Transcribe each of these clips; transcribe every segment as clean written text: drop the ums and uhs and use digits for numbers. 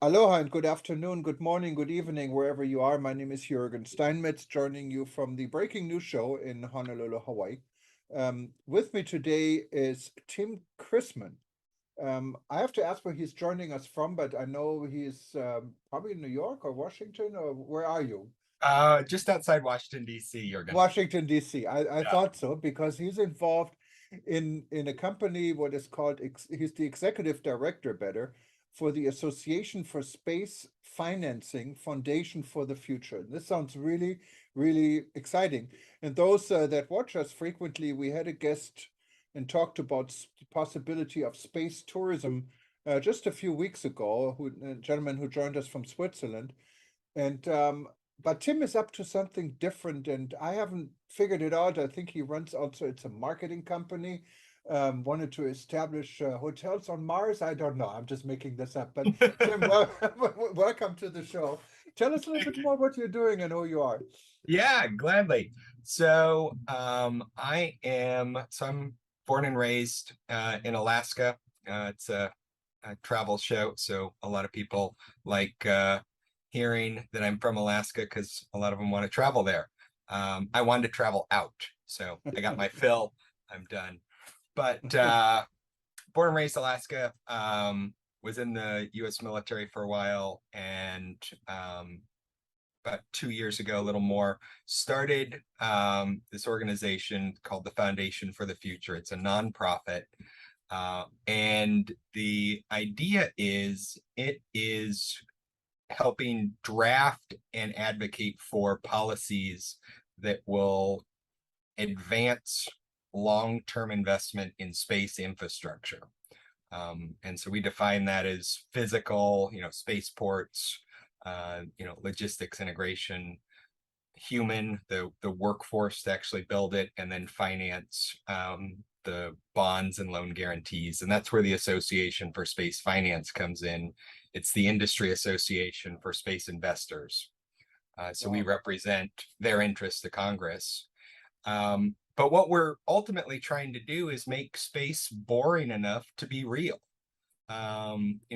Aloha and good afternoon, good morning, good evening, wherever you are. My name is Jürgen Steinmetz, joining you from the Breaking News Show in Honolulu, Hawaii. With me today is Tim Chrisman. I have to ask where he's joining us from, but I know he's probably in New York or Washington, or where are you? Just outside Washington, D.C., Jürgen. Washington, D.C. I Yeah. thought so because he's involved in a company, what is called, he's the executive director, better, for the Association for Space Financing Foundation for the Future. This sounds really, really exciting. And those that watch us frequently, we had a guest and talked about the possibility of space tourism just a few weeks ago, a gentleman who joined us from Switzerland. And but Tim is up to something different, and I haven't figured it out. I think he runs also, it's a marketing company, wanted to establish hotels on Mars. I don't know. I'm just making this up. But Tim, welcome to the show. Tell us a little bit more what you're doing and who you are. Yeah, gladly. I'm born and raised in Alaska. It's a travel show, so a lot of people like hearing that I'm from Alaska because a lot of them want to travel there. I wanted to travel out, so I got my fill. I'm done. But born and raised Alaska, was in the U.S. military for a while, and about 2 years ago, a little more, started this organization called the Foundation for the Future. It's a nonprofit. And the idea is it is helping draft and advocate for policies that will advance long-term investment in space infrastructure. And so we define that as physical, spaceports, logistics integration, human, the workforce to actually build it, and then finance, the bonds and loan guarantees. And that's where the Association for Space Finance comes in. It's the industry association for space investors. So we represent their interests to Congress. But what we're ultimately trying to do is make space boring enough to be real.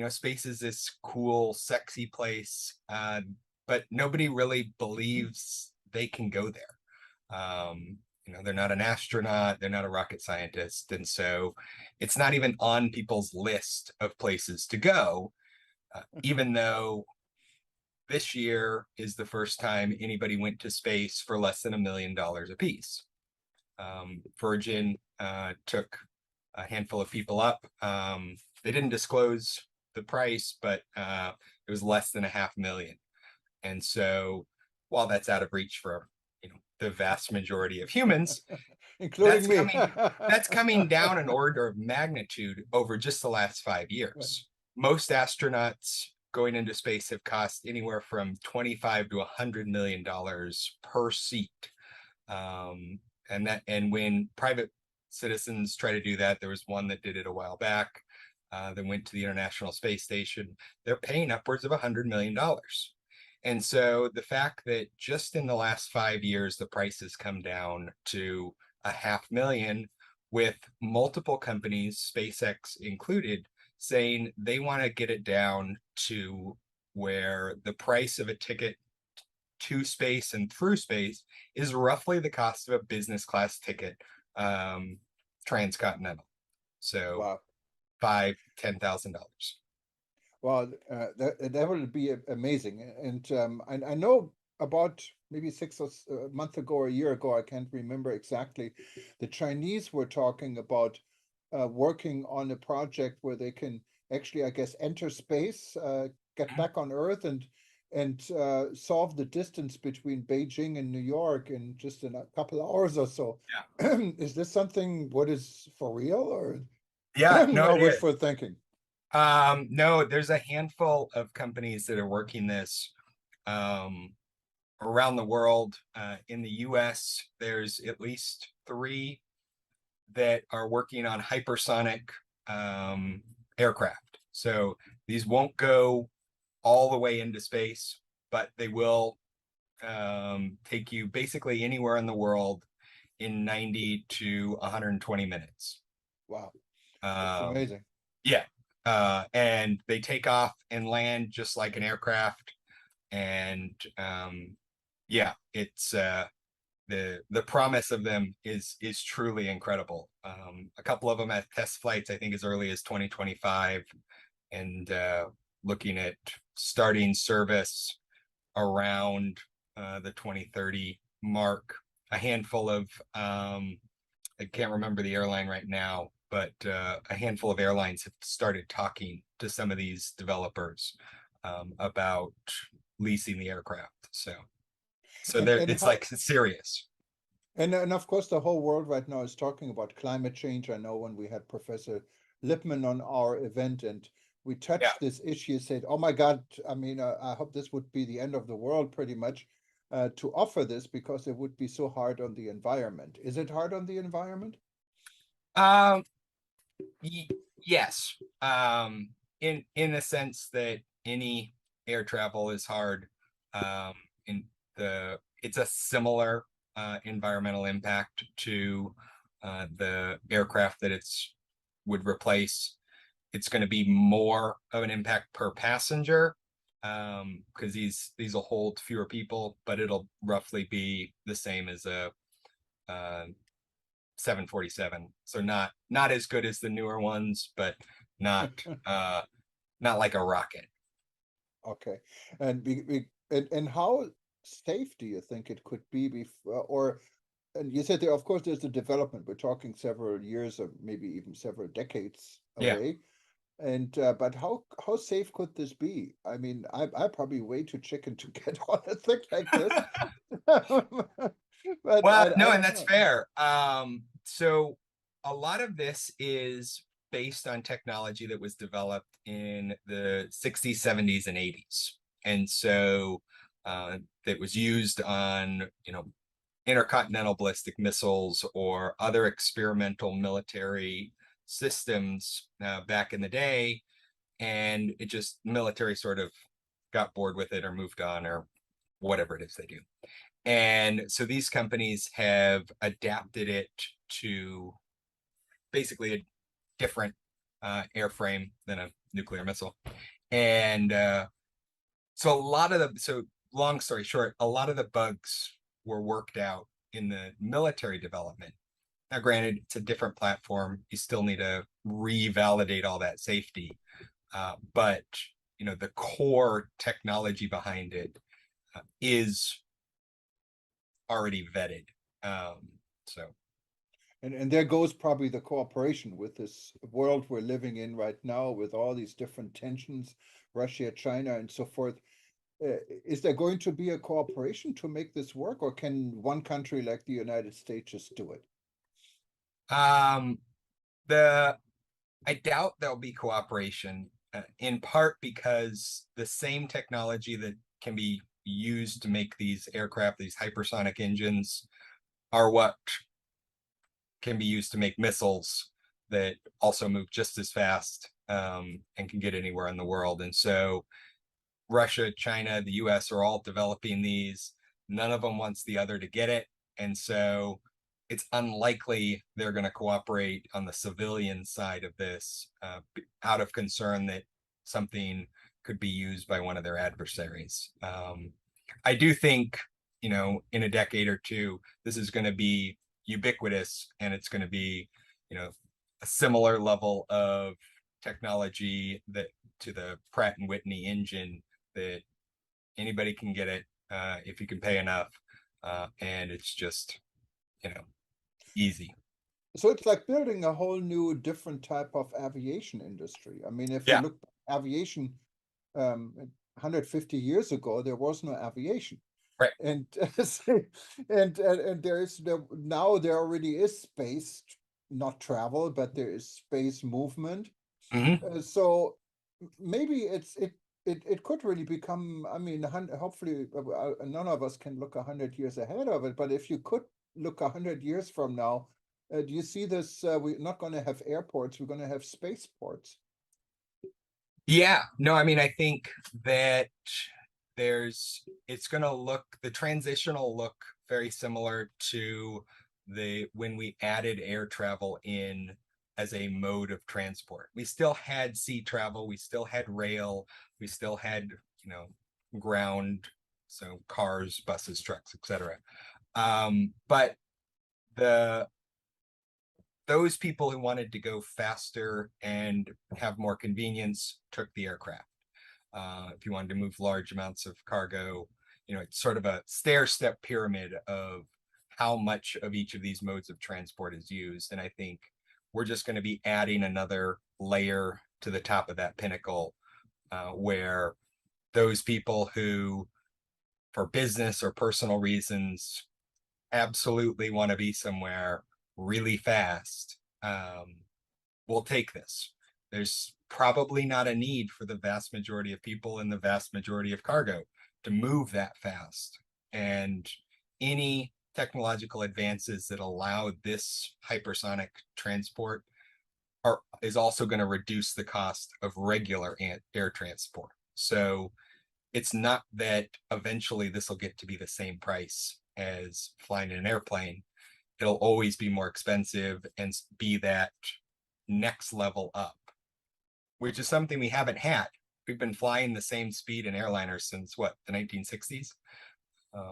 Space is this cool, sexy place, but nobody really believes they can go there. They're not an astronaut, they're not a rocket scientist. And so it's not even on people's list of places to go, even though this year is the first time anybody went to space for less than $1 million a piece. Virgin took a handful of people up. They didn't disclose the price, but it was less than $500,000. And so while that's out of reach for the vast majority of humans, including me, that's coming down an order of magnitude over just the last 5 years. Most astronauts going into space have cost anywhere from $25 to $100 million per seat. And when private citizens try to do that, there was one that did it a while back, that went to the International Space Station. They're paying upwards of $100 million. And so the fact that just in the last 5 years, the price has come down to $500,000, with multiple companies, SpaceX included, saying they want to get it down to where the price of a ticket to space and through space is roughly the cost of a business class ticket, transcontinental. So wow. $5,000-$10,000. Well, that would be amazing. And I know about maybe 6 months ago or a year ago, I can't remember exactly, the Chinese were talking about working on a project where they can actually, I guess, enter space, get back on Earth, and solve the distance between Beijing and New York in just in a couple of hours or so. Yeah. Is this something what is for real, or Yeah, no, or it is. wishful thinking? No, there's a handful of companies that are working this around the world. In the US, there's at least 3 that are working on hypersonic aircraft. So these won't go all the way into space, but they will take you basically anywhere in the world in 90 to 120 minutes. Wow, that's amazing. Yeah. and they take off and land just like an aircraft. And yeah, it's the promise of them is truly incredible. A couple of them at test flights, I think, as early as 2025, and looking at starting service around the 2030 mark. A handful of I can't remember the airline right now, but a handful of airlines have started talking to some of these developers about leasing the aircraft. So there, And it's how, like serious. and of course, the whole world right now is talking about climate change. I know when we had Professor Lippmann on our event and we Yeah. touched this issue, said, "Oh my God, I mean, I hope this would be the end of the world, pretty much, to offer this because it would be so hard on the environment." Is it hard on the environment? Um, yes. In the sense that any air travel is hard. In it's a similar environmental impact to the aircraft that it's would replace. It's going to be more of an impact per passenger because these will hold fewer people, but it'll roughly be the same as a 747. So not as good as the newer ones, but not not like a rocket. Okay. And and how safe do you think it could be before, or and you said there, of course, there's the development. We're talking several years or maybe even several decades Yeah. away. And but how safe could this be? I mean, I'm probably way too chicken to get on a thing like this. But Well, I no, and don't that's know. fair. So a lot of this is based on technology that was developed in the 60s, 70s, and 80s. And so that was used on, intercontinental ballistic missiles or other experimental military systems back in the day. And it just, military sort of got bored with it or moved on or whatever it is they do. And so these companies have adapted it to basically a different airframe than a nuclear missile. And so long story short, a lot of the bugs were worked out in the military development. Now, granted, it's a different platform. You still need to revalidate all that safety. But, the core technology behind it is already vetted. So And there goes probably the cooperation with this world we're living in right now, with all these different tensions, Russia, China, and so forth. Is there going to be a cooperation to make this work, or can one country like the United States just do it? um, the I doubt there'll be cooperation, in part because the same technology that can be used to make these aircraft, these hypersonic engines, are what can be used to make missiles that also move just as fast and can get anywhere in the world. And so Russia, China, the US are all developing these. None of them wants the other to get it. And so it's unlikely they're going to cooperate on the civilian side of this out of concern that something could be used by one of their adversaries. I do think, in a decade or two, this is going to be ubiquitous and it's going to be, a similar level of technology that to the Pratt and Whitney engine that anybody can get it if you can pay enough, and it's just easy. So it's like building a whole new different type of aviation industry. I mean, if you Yeah, look aviation 150 years ago, there was no aviation. right. And and now there already is space, not travel, but there is space movement. Hmm. So maybe it could really become. I mean, hopefully, none of us can look 100 years ahead of it. But if you could look 100 years from now, do you see this? We're not going to have airports. We're going to have spaceports. Yeah, no, I mean, I think that it's going to the transition will look very similar to when we added air travel in as a mode of transport. We still had sea travel, we still had rail, we still had, ground, so cars, buses, trucks, etc. But those people who wanted to go faster and have more convenience took the aircraft. If you wanted to move large amounts of cargo, it's sort of a stair-step pyramid of how much of each of these modes of transport is used. And I think we're just going to be adding another layer to the top of that pinnacle, where those people who, for business or personal reasons, absolutely want to be somewhere really fast, will take this. There's probably not a need for the vast majority of people and the vast majority of cargo to move that fast. And any technological advances that allow this hypersonic transport is also going to reduce the cost of regular air transport. So it's not that eventually this will get to be the same price as flying in an airplane. It'll always be more expensive and be that next level up, which is something we haven't had. We've been flying the same speed in airliners since what, the 1960s?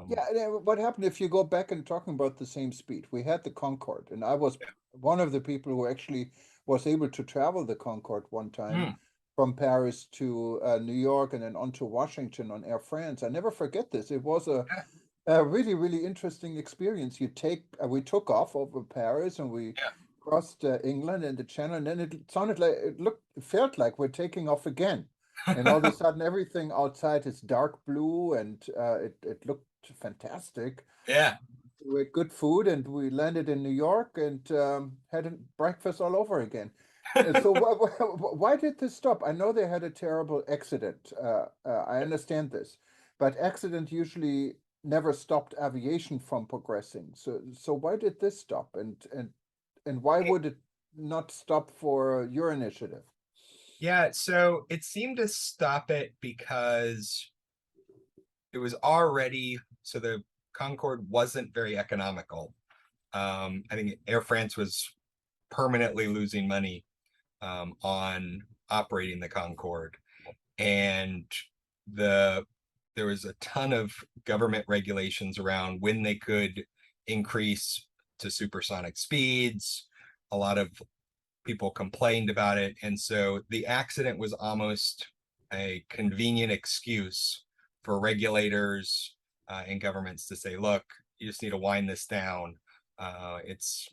Yeah, and what happened if you go back and talking about the same speed? We had the Concorde, and I was one of the people who actually was able to travel the Concorde one time from Paris to New York and then on to Washington on Air France. I never forget this. It was a really, really interesting experience. We took off over Paris and we crossed England and the Channel, and then it felt like we're taking off again. And all of a sudden, everything outside is dark blue, and it looked fantastic. Yeah. We had good food, and we landed in New York and had breakfast all over again. So why did this stop? I know they had a terrible accident. I understand this, but accident usually never stopped aviation from progressing. So why did this stop? And why would it not stop for your initiative? Yeah, so it seemed to stop it because it was already, so the Concorde wasn't very economical. I think Air France was permanently losing money on operating the Concorde. And there was a ton of government regulations around when they could increase to supersonic speeds. A lot of people complained about it. And so the accident was almost a convenient excuse for regulators and governments to say, look, you just need to wind this down. It's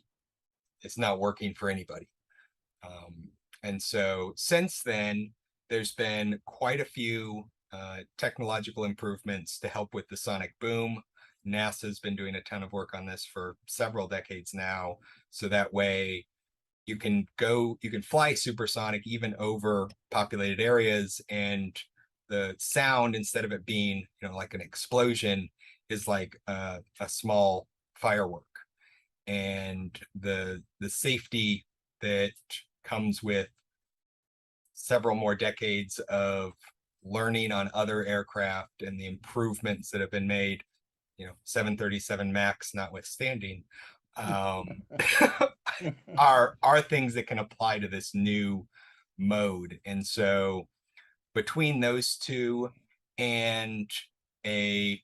not working for anybody. And so since then, there's been quite a few technological improvements to help with the sonic boom. NASA's been doing a ton of work on this for several decades now. So that way you can fly supersonic even over populated areas, and the sound, instead of it being, like an explosion, is like a small firework. And the safety that comes with several more decades of learning on other aircraft and the improvements that have been made, 737 MAX notwithstanding, are things that can apply to this new mode. And so between those two and the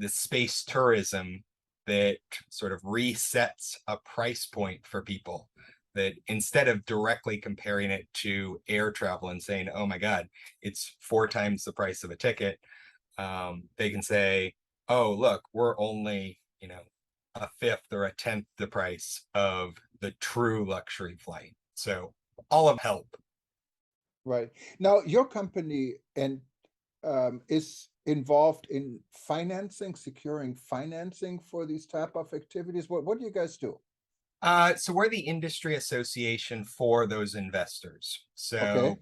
space tourism that sort of resets a price point for people, that instead of directly comparing it to air travel and saying, oh my God, it's 4 times the price of a ticket, they can say, oh, look, we're only, a 5th or a 10th the price of the true luxury flight. So all of help. Right. Now, your company is involved in securing financing for these type of activities. What do you guys do? So we're the industry association for those investors. So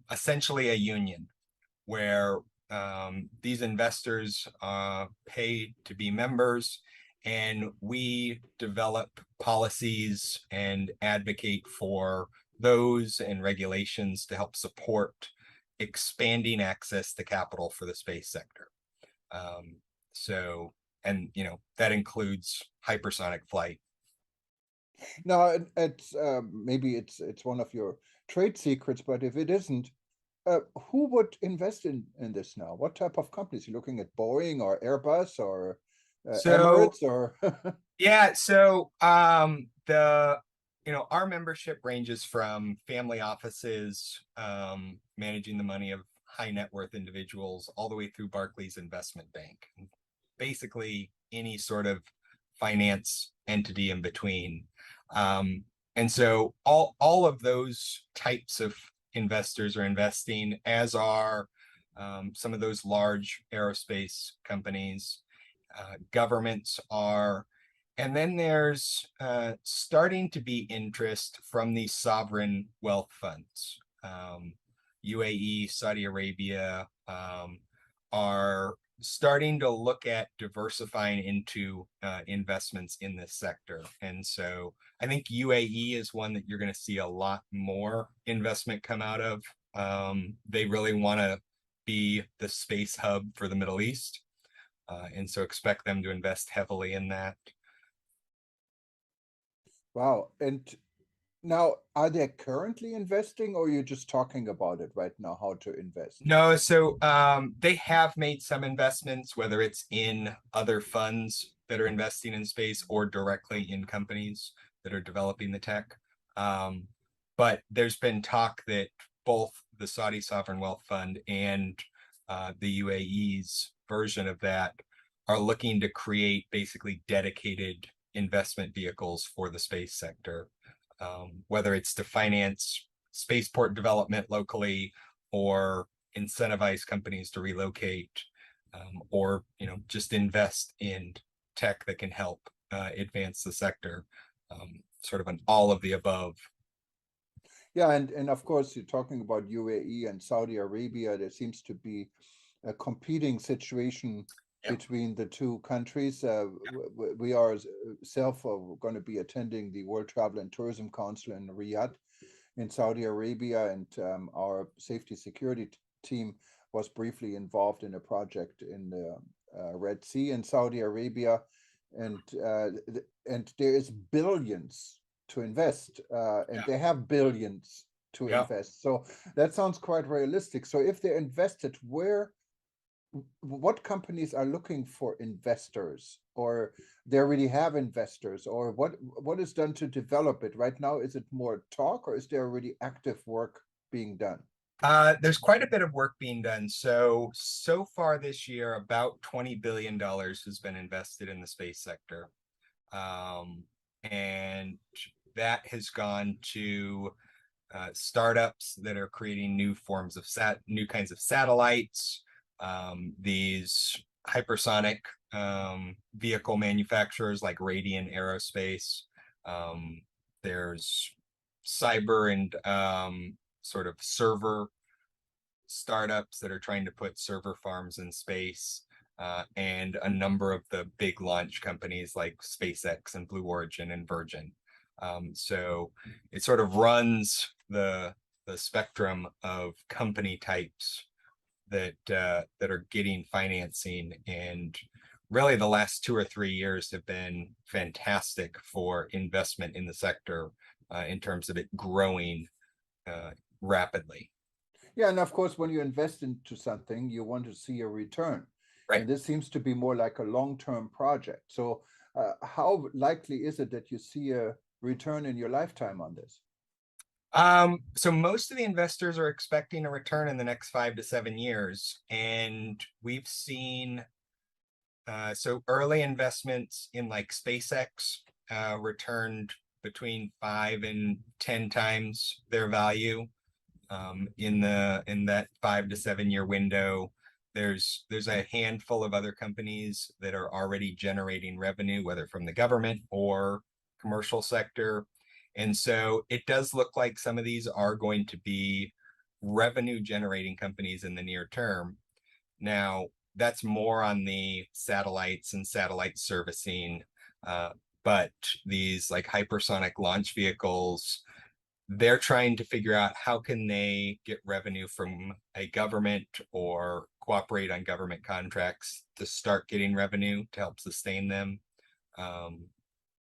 essentially a union where these investors pay to be members, and we develop policies and advocate for those and regulations to help support expanding access to capital for the space sector. And that includes hypersonic flight. Now, it's maybe it's one of your trade secrets, but if it isn't, who would invest in this now? What type of companies? You looking at Boeing or Airbus or So Emirates or yeah, so the our membership ranges from family offices managing the money of high net worth individuals all the way through Barclays Investment Bank. Basically any sort of finance entity in between. And so all of those types of investors are investing, as are some of those large aerospace companies. Governments are, and then there's starting to be interest from these sovereign wealth funds. UAE, Saudi Arabia are starting to look at diversifying into investments in this sector. And so I think UAE is one that you're going to see a lot more investment come out of. They really want to be the space hub for the Middle East. And so expect them to invest heavily in that. wow. And now, are they currently investing, or are you just talking about it right now, how to invest? No, so they have made some investments, whether it's in other funds that are investing in space or directly in companies that are developing the tech. But there's been talk that both the Saudi Sovereign Wealth Fund and the UAE's version of that are looking to create basically dedicated investment vehicles for the space sector, whether it's to finance spaceport development locally or incentivize companies to relocate, or just invest in tech that can help advance the sector. Sort of an all of the above. Yeah, and of course, you're talking about UAE and Saudi Arabia. There seems to be a competing situation Yep. between the two countries. We are self going to be attending the World Travel and Tourism Council in Riyadh in Saudi Arabia, and our safety security team was briefly involved in a project in the Red Sea in Saudi Arabia, and and there is billions to invest, and Yeah. they have billions to Yeah. invest. So that sounds quite realistic. So if they're invested, what companies are looking for investors, or they already have investors, or what is done to develop it right now? Is it more talk, or is there already active work being done? There's quite a bit of work being done. So far this year, about $20 billion has been invested in the space sector. And that has gone to startups that are creating new forms of new kinds of satellites, these hypersonic vehicle manufacturers like Radian Aerospace. There's cyber and sort of server startups that are trying to put server farms in space, and a number of the big launch companies like SpaceX and Blue Origin and Virgin. So it sort of runs the spectrum of company types that are getting financing, and really the last 2 or 3 years have been fantastic for investment in the sector, in terms of it growing rapidly. Yeah, and of course, when you invest into something, you want to see a return. Right. And this seems to be more like a long-term project. So, how likely is it that you see a return in your lifetime on this? So most of the investors are expecting a return in the next 5 to 7 years, and we've seen so early investments in like SpaceX returned between 5 and 10 times their value. In that 5 to 7 year window, there's a handful of other companies that are already generating revenue, whether from the government or commercial sector. And so it does look like some of these are going to be revenue generating companies in the near term. Now, that's more on the satellites and satellite servicing, but these like hypersonic launch vehicles, they're trying to figure out how can they get revenue from a government or cooperate on government contracts to start getting revenue to help sustain them.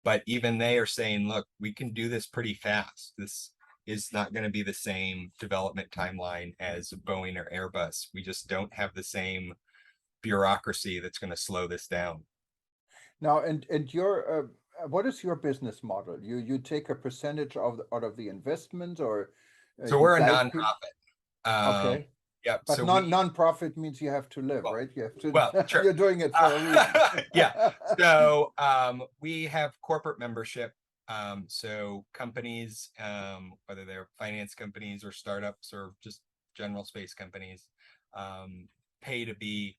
But even they are saying, look, we can do this pretty fast. This is not going to be the same development timeline as Boeing or Airbus. We just don't have the same bureaucracy that's going to slow this down. Now, and your what is your business model? You take a percentage of out of the investment, or So you we're a guide people? nonprofit. Um, Okay, yep. but So we, non-profit means you have to live, well, right? You have to. well, sure. You're doing it for a reason. Yeah. So we have corporate membership. So companies, whether they're finance companies or startups or just general space companies, pay to be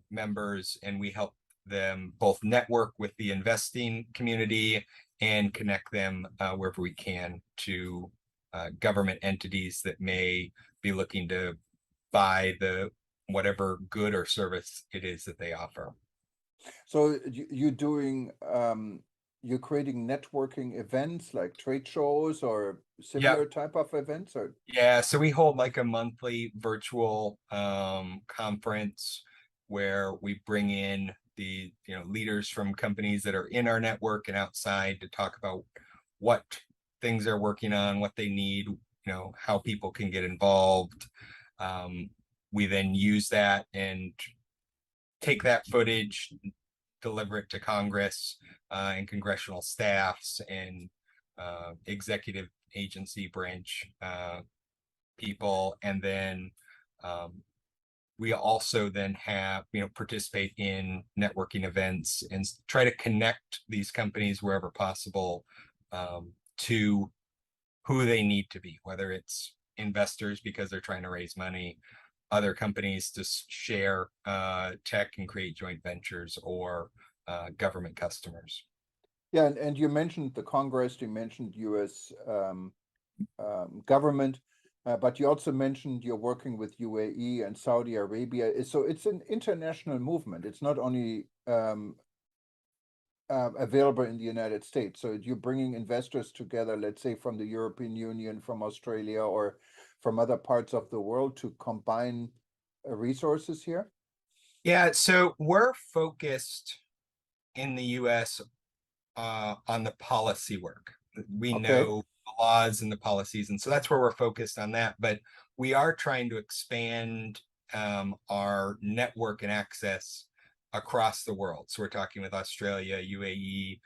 members, and we help them both network with the investing community and connect them wherever we can to government entities that may be looking to buy the whatever good or service it is that they offer. So you're doing you're creating networking events like trade shows or Yeah. similar type of events, or Yeah. So we hold like a monthly virtual conference where we bring in the leaders from companies that are in our network and outside to talk about what things they're working on, what they need, how people can get involved. We then use that and take that footage, deliver it to Congress and congressional staffs and executive agency branch people, and then we also then have participate in networking events and try to connect these companies wherever possible to who they need to be, whether it's investors because they're trying to raise money, other companies to share tech and create joint ventures, or government customers. yeah. And you mentioned the Congress, you mentioned U.S. Government, but you also mentioned you're working with UAE and Saudi Arabia. So it's an international movement. It's not only available in the United States. So you're bringing investors together, let's say from the European Union, from Australia, or from other parts of the world to combine resources here? Yeah, so we're focused in the US on the policy work. We Okay. know the laws and the policies, and so that's where we're focused on that. But we are trying to expand our network and access across the world. So we're talking with Australia, UAE,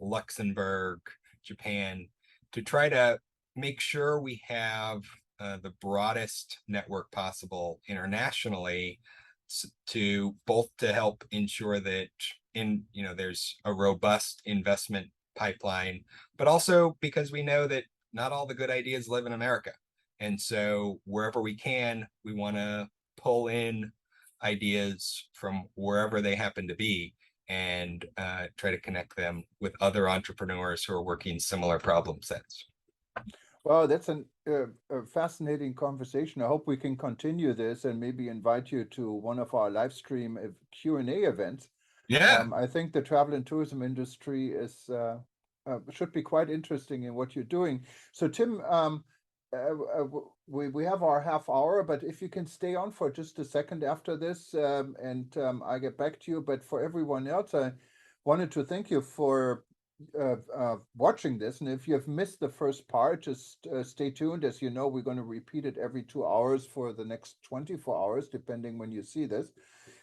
Luxembourg, Japan, to try to make sure we have the broadest network possible internationally, to both to help ensure that there's a robust investment pipeline, but also because we know that not all the good ideas live in America. And so wherever we can, we want to pull in ideas from wherever they happen to be and try to connect them with other entrepreneurs who are working similar problem sets. Well, that's a fascinating conversation. I hope we can continue this and maybe invite you to one of our live stream Q&A events. Yeah. I think the travel and tourism industry is should be quite interesting in what you're doing. So, Tim, we have our half hour, but if you can stay on for just a second after this, and I get back to you. But for everyone else, I wanted to thank you for watching this. And if you have missed the first part, just stay tuned. As you know, we're going to repeat it every 2 hours for the next 24 hours, depending when you see this.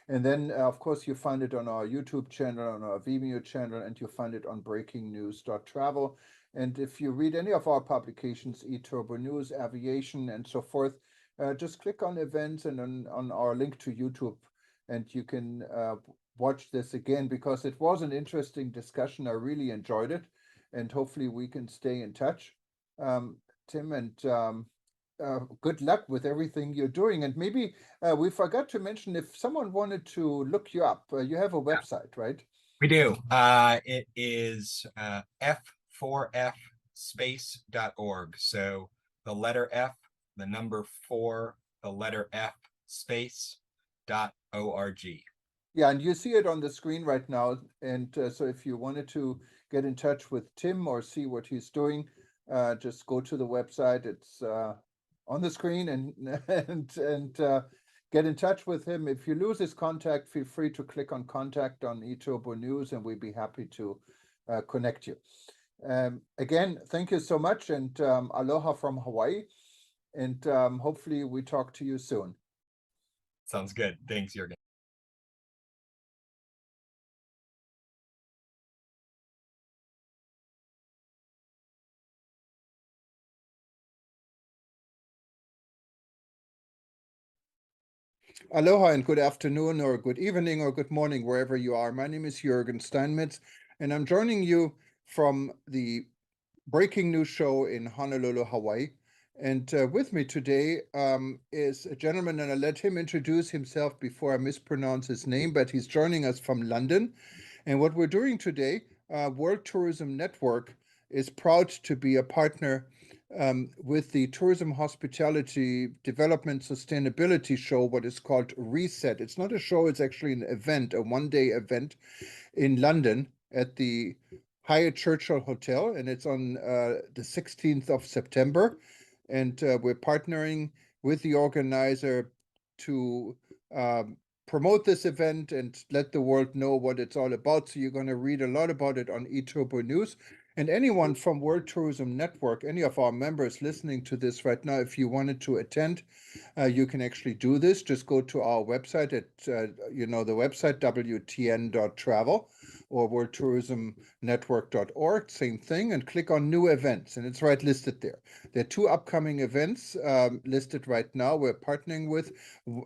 And then, of course, you find it on our YouTube channel, on our Vimeo channel, and you find it on breakingnews.travel. And if you read any of our publications, eTurbo News, Aviation, and so forth, just click on events and on our link to YouTube, and you can watch this again, because it was an interesting discussion. I really enjoyed it, and hopefully we can stay in touch. Tim, and good luck with everything you're doing. And maybe we forgot to mention, if someone wanted to look you up, you have a website, right? We do. It is f4fspace.org. So the letter F, the number 4, the letter F, space.org. Yeah, and you see it on the screen right now. And so if you wanted to get in touch with Tim or see what he's doing, just go to the website. It's on the screen, and get in touch with him. If you lose his contact, feel free to click on contact on eTurbo News, and we'd be happy to connect you. Again, thank you so much, and aloha from Hawaii, and hopefully we talk to you soon. Sounds good. Thanks, Jürgen. Aloha and good afternoon or good evening or good morning, wherever you are. My name is Jürgen Steinmetz, and I'm joining you from the breaking news show in Honolulu, Hawaii. And with me today is a gentleman, and I'll let him introduce himself before I mispronounce his name, but he's joining us from London. And what we're doing today, World Tourism Network is proud to be a partner with the Tourism Hospitality Development Sustainability Show, what is called Reset. It's not a show, it's actually an event, a one-day event in London at the Hyatt Churchill Hotel, and it's on the 16th of September. And we're partnering with the organizer to promote this event and let the world know what it's all about. So you're going to read a lot about it on eTurbo News. And anyone from World Tourism Network, any of our members listening to this right now, if you wanted to attend, you can actually do this. Just go to our website at, the website wtn.travel or worldtourismnetwork.org, same thing, and click on new events, and it's right listed there. There are two upcoming events listed right now we're partnering with.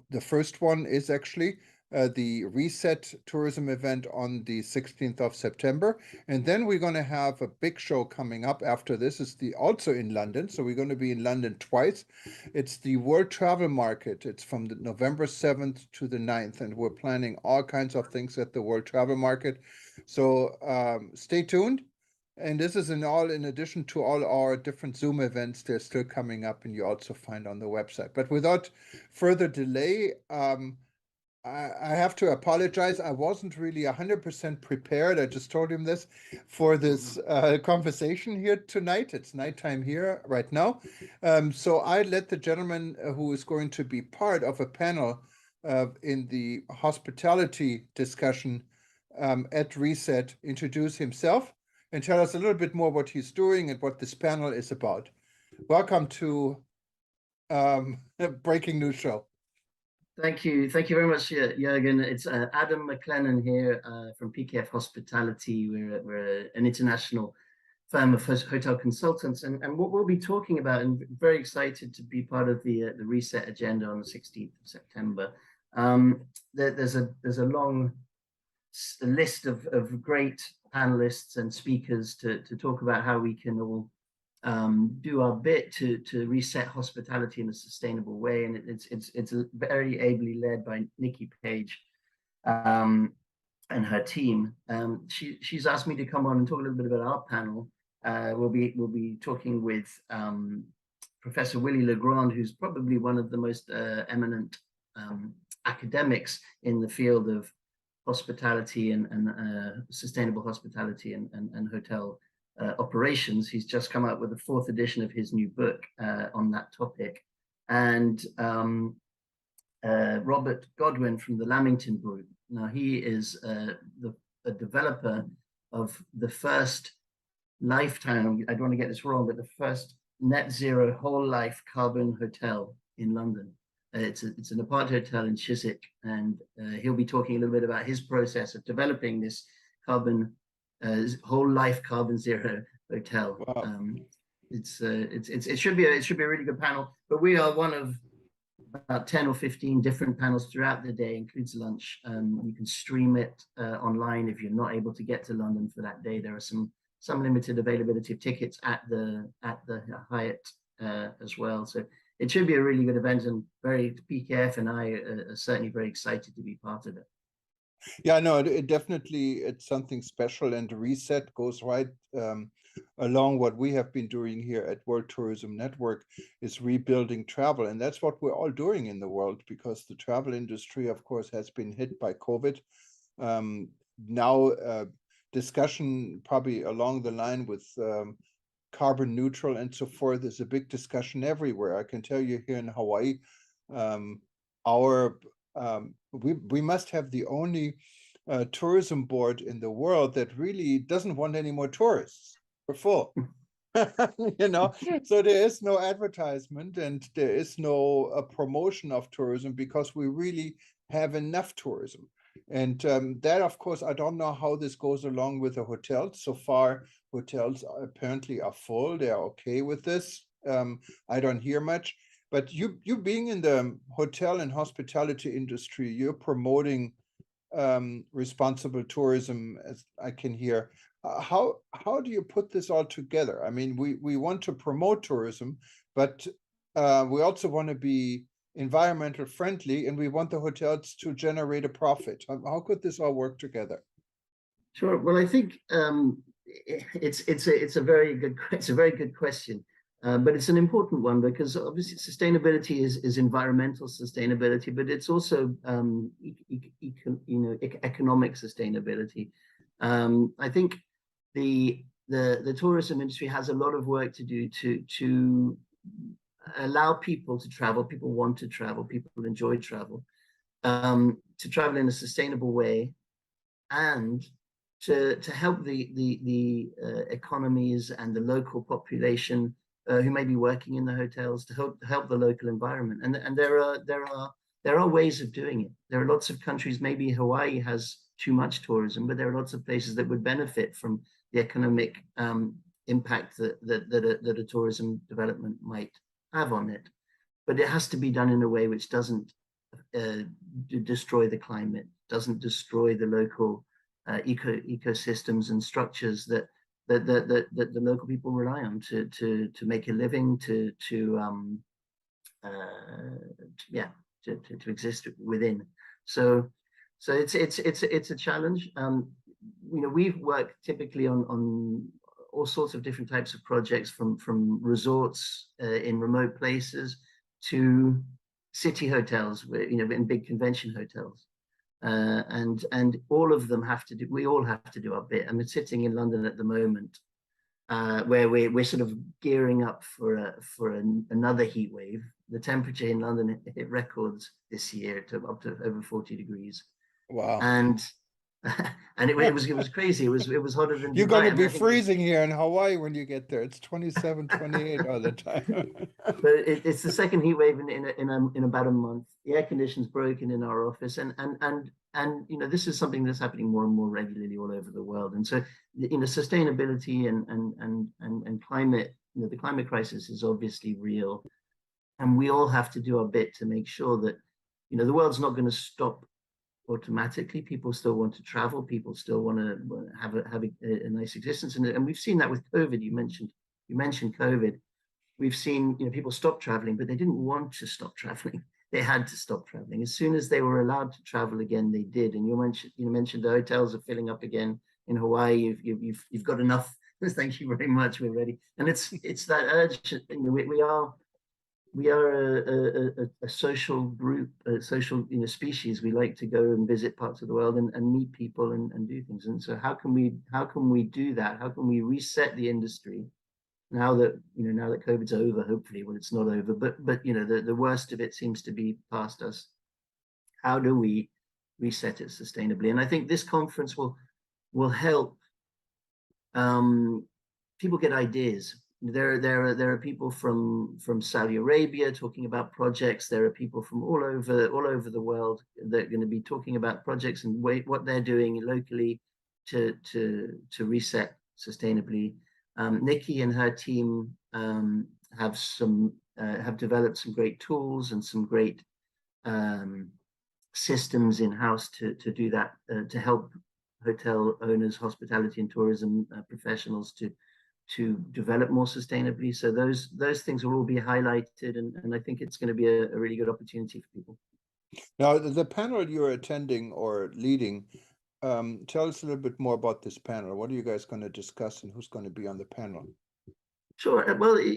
The first one is actually the Reset Tourism event on the 16th of September. And then we're going to have a big show coming up after this. It's also in London. So we're going to be in London twice. It's the World Travel Market. It's from the November 7th to the 9th. And we're planning all kinds of things at the World Travel Market. So stay tuned. And this is in addition to all our different Zoom events, they're still coming up and you also find on the website. But without further delay, I have to apologize. I wasn't really 100% prepared. I just told him this for this conversation here tonight. It's nighttime here right now. So I let the gentleman who is going to be part of a panel in the hospitality discussion at Reset introduce himself and tell us a little bit more what he's doing and what this panel is about. Welcome to Breaking News Show. Thank you very much, Jürgen. It's Adam Maclennan here from PKF Hospitality. We're an international firm of hotel consultants, and what we'll be talking about, and very excited to be part of the Reset agenda on the 16th of September. There's a long list of great panelists and speakers to talk about how we can all do our bit to reset hospitality in a sustainable way, and it's very ably led by Nikki Page and her team. She's asked me to come on and talk a little bit about our panel. We'll be talking with Professor Willie Legrand, who's probably one of the most eminent academics in the field of hospitality and sustainable hospitality and hotel operations. He's just come out with the 4th edition of his new book on that topic. And Robert Godwin from the Lamington Group. Now he is a developer of the first lifetime, I don't want to get this wrong, but the first net zero whole life carbon hotel in London. It's an apart hotel in Chiswick, and he'll be talking a little bit about his process of developing this carbon whole life carbon zero hotel. Wow. It should be a really good panel, but we are one of about 10 or 15 different panels throughout the day, includes lunch. You can stream it online if you're not able to get to London for that day. There are some limited availability of tickets at the Hyatt as well. So it should be a really good event, and PKF and I are certainly very excited to be part of it. Yeah, no, it's something special, and Reset goes right along what we have been doing here at World Tourism Network, is rebuilding travel. And that's what we're all doing in the world, because the travel industry, of course, has been hit by COVID. Now, discussion probably along the line with carbon neutral and so forth is a big discussion everywhere. I can tell you here in Hawaii, we must have the only tourism board in the world that really doesn't want any more tourists. We're full. You know, so there is no advertisement and there is no promotion of tourism because we really have enough tourism. And that, of course, I don't know how this goes along with the hotels. So far, hotels apparently are full. They're okay with this. I don't hear much. But you being in the hotel and hospitality industry, you're promoting responsible tourism, as I can hear. How do you put this all together? I mean, we want to promote tourism, but we also want to be environmental friendly, and we want the hotels to generate a profit. How could this all work together? Sure. Well, I think it's a very good question, but it's an important one because obviously sustainability is environmental sustainability, but it's also economic sustainability. I think the tourism industry has a lot of work to do to allow people to travel. People want to travel. People enjoy travel. To travel in a sustainable way, and to help the economies and the local population who may be working in the hotels, to help the local environment. And there are ways of doing it. There are lots of countries. Maybe Hawaii has too much tourism, but there are lots of places that would benefit from the economic impact that a tourism development might have on it. But it has to be done in a way which doesn't destroy the climate, doesn't destroy the local ecosystems and structures that the local people rely on to make a living, to exist within. So it's a challenge. We've worked typically on all sorts of different types of projects, from resorts in remote places to city hotels, in big convention hotels. And all of them we all have to do our bit. I'm sitting in London at the moment, where we're sort of gearing up for another heat wave. The temperature in London hit records this year up to over 40 degrees. Wow. And it was crazy. It was hotter than you're Dubai. going to be freezing here in Hawaii when you get there. It's 27, 28 all the time. But it's the second heat wave in about a month. The air conditioning's broken in our office, and this is something that's happening more and more regularly all over the world. And so sustainability and climate, the climate crisis is obviously real, and we all have to do our bit to make sure that the world's not going to stop automatically. People still want to travel. People still want to have a nice existence, and we've seen that with COVID. You mentioned COVID. We've seen people stop traveling, but they didn't want to stop traveling. They had to stop traveling. As soon as they were allowed to travel again, they did. And you mentioned the hotels are filling up again in Hawaii. You've got enough. Thank you very much. We're ready. And it's that urge. We are a social group, a social species. We like to go and visit parts of the world and meet people and do things. And so how can we do that? How can we reset the industry now that COVID's over? Hopefully, well, it's not over, but the worst of it seems to be past us. How do we reset it sustainably? And I think this conference will help people get ideas. There are people from Saudi Arabia talking about projects. There are people from all over the world that are going to be talking about projects and what they're doing locally to reset sustainably. Nikki and her team have developed some great tools and some great systems in house to do that, to help hotel owners, hospitality and tourism professionals to develop more sustainably. So those things will all be highlighted, and I think it's going to be a really good opportunity for people. Now, the panel you're attending or leading, tell us a little bit more about this panel. What are you guys going to discuss, and who's going to be on the panel? Sure. Well, I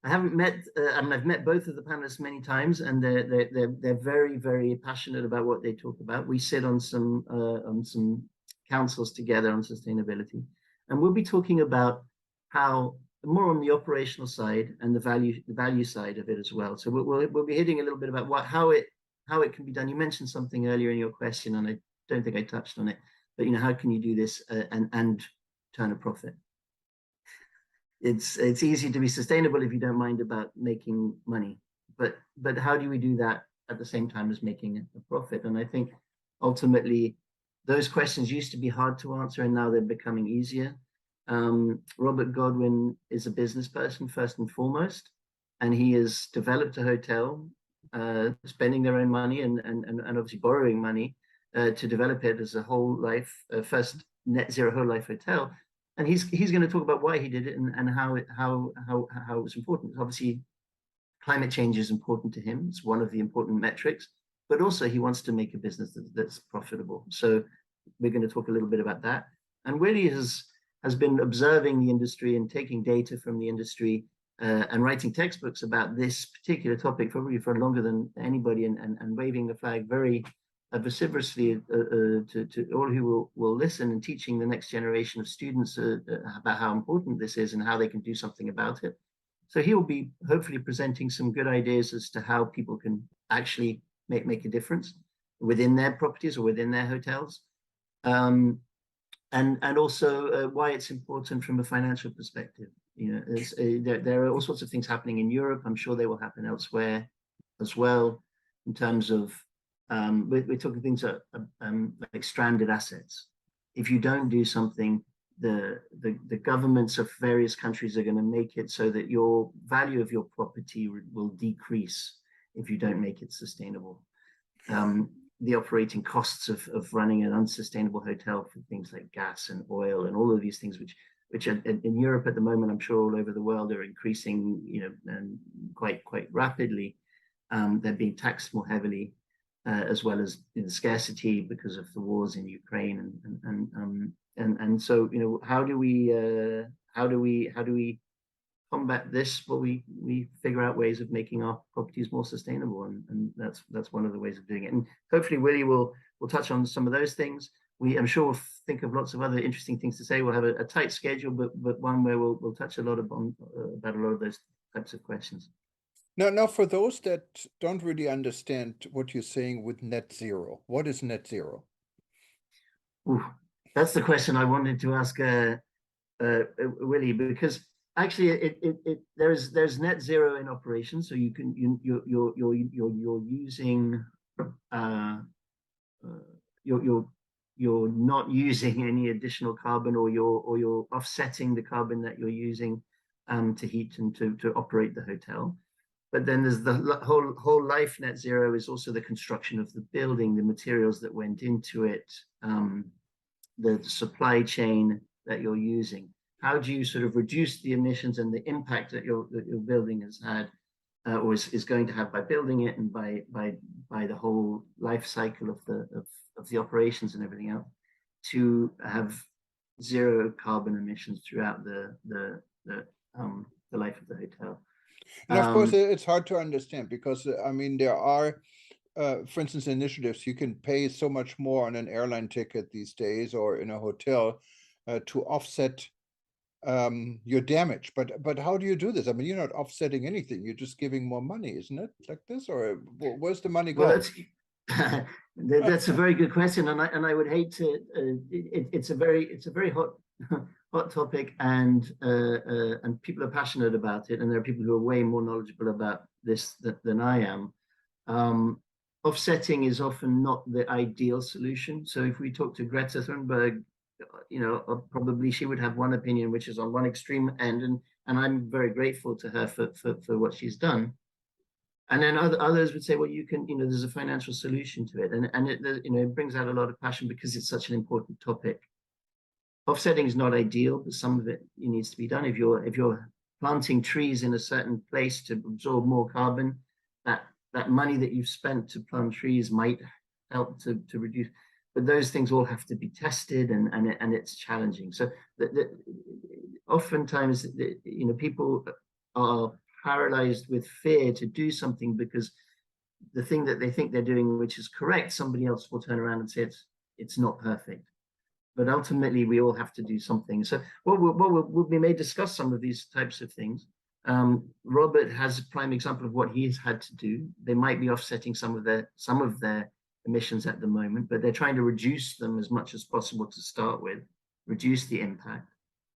haven't met. I've met both of the panelists many times, and they're very, very passionate about what they talk about. We sit on some councils together on sustainability, and we'll be talking about how more on the operational side and the value side of it as well. So we'll be hitting a little bit about how it it can be done. You mentioned something earlier in your question, and I don't think I touched on it, but how can you do this and turn a profit? It's easy to be sustainable if you don't mind about making money, but how do we do that at the same time as making a profit? And I think ultimately those questions used to be hard to answer, and now they're becoming easier. Robert Godwin is a business person first and foremost, and he has developed a hotel, spending their own money and obviously borrowing money to develop it as a whole life, first net zero whole life hotel. And he's going to talk about why he did it and how it was important. Obviously, climate change is important to him. It's one of the important metrics, but also he wants to make a business that's profitable. So we're going to talk a little bit about that. And Willie has been observing the industry and taking data from the industry and writing textbooks about this particular topic probably for longer than anybody, and waving the flag very vociferously to all who will listen, and teaching the next generation of students about how important this is and how they can do something about it. So he will be hopefully presenting some good ideas as to how people can actually make a difference within their properties or within their hotels, and also why it's important from a financial perspective. There are all sorts of things happening in Europe. I'm sure they will happen elsewhere as well, in terms of we're talking things like stranded assets. If you don't do something, the governments of various countries are going to make it so that your value of your property will decrease if you don't make it sustainable. The operating costs of running an unsustainable hotel for things like gas and oil and all of these things, which in Europe at the moment, I'm sure all over the world, are increasing, and quite rapidly. They're being taxed more heavily, as well as scarcity because of the wars in Ukraine, and so how do we combat this? Well, we figure out ways of making our properties more sustainable, and that's one of the ways of doing it. And hopefully Willie will touch on some of those things. I'm sure we'll think of lots of other interesting things to say. We'll have a tight schedule, but one where we'll touch a lot about a lot of those types of questions. Now, for those that don't really understand what you're saying with net zero, what is net zero? Ooh, that's the question I wanted to ask Willie, because actually there's net zero in operation, so you're not using any additional carbon, or you're offsetting the carbon that you're using to heat and to operate the hotel. But then there's the whole life net zero is also the construction of the building, the materials that went into it, the supply chain that you're using. How do you sort of reduce the emissions and the impact that your building has had, or is going to have by building it, and by the whole life cycle of the operations and everything else, to have zero carbon emissions throughout the life of the hotel? And of course, it's hard to understand because, there are, for instance, initiatives. You can pay so much more on an airline ticket these days or in a hotel to offset your damage. But how do you do this? You're not offsetting anything. You're just giving more money, isn't it? Like this, or where's the money going? Well, that's a very good question, and I would hate to. It's a very hot topic, and people are passionate about it, and there are people who are way more knowledgeable about this than I am. Offsetting is often not the ideal solution. So if we talk to Greta Thunberg, probably she would have one opinion, which is on one extreme end, and I'm very grateful to her for what she's done. And then others would say, well, you can, there's a financial solution to it, and it brings out a lot of passion because it's such an important topic. Offsetting is not ideal, but some of it needs to be done. If you're planting trees in a certain place to absorb more carbon, that money that you've spent to plant trees might help to reduce. But those things all have to be tested, and it's challenging. So oftentimes, people are paralyzed with fear to do something because the thing that they think they're doing, which is correct, somebody else will turn around and say it's not perfect. But ultimately, we all have to do something. So we may discuss some of these types of things. Robert has a prime example of what he's had to do. They might be offsetting some of their emissions at the moment, but they're trying to reduce them as much as possible to start with, reduce the impact,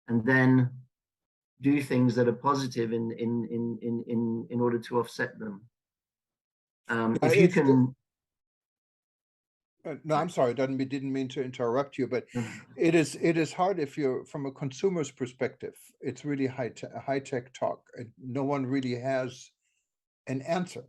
and then do things that are positive in order to offset them. If you can. No, I'm sorry, didn't mean to interrupt you, but it is hard if you're from a consumer's perspective. It's really high tech talk, and no one really has an answer.